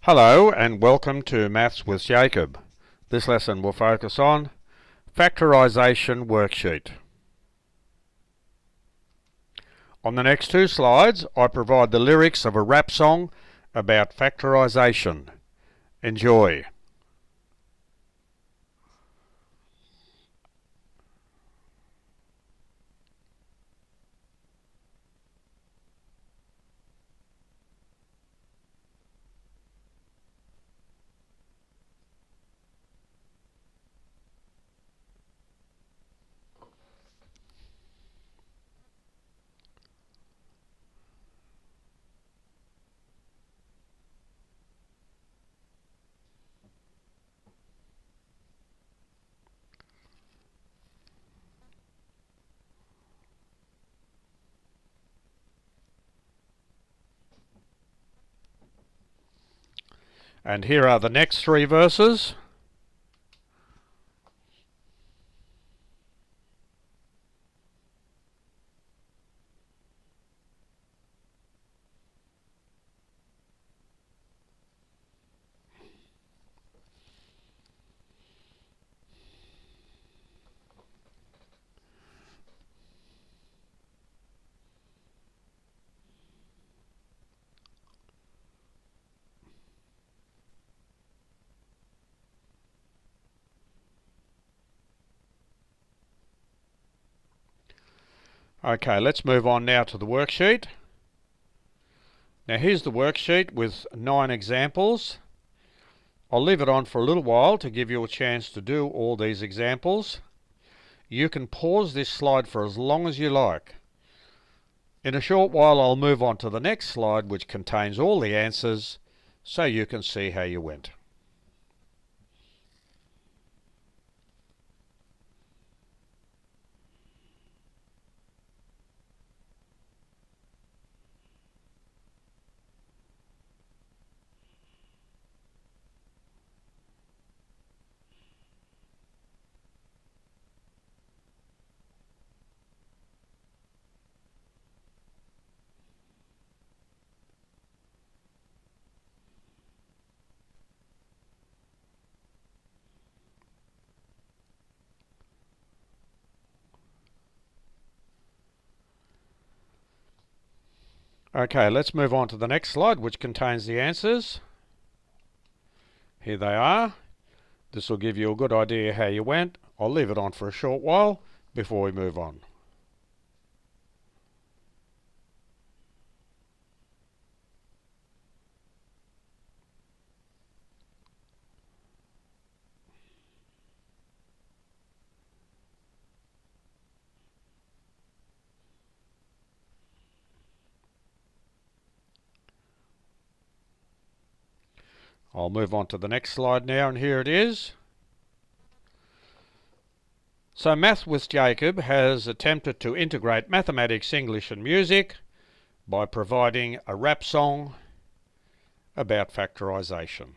Hello and welcome to Maths with Jacob. This lesson will focus on Factorisation Worksheet. On the next two slides I provide the lyrics of a rap song about factorisation. Enjoy. And here are the next three verses. Okay, let's move on now to the worksheet. Now here's the worksheet with 9 examples. I'll leave it on for a little while to give you a chance to do all these examples. You can pause this slide for as long as you like. In a short while I'll move on to the next slide, which contains all the answers, so you can see how you went. Okay, let's move on to the next slide, which contains the answers. Here they are. This will give you a good idea how you went. I'll leave it on for a short while before we move on. I'll move on to the next slide now, and here it is. So Math with Jacob has attempted to integrate mathematics, English and music by providing a rap song about factorisation.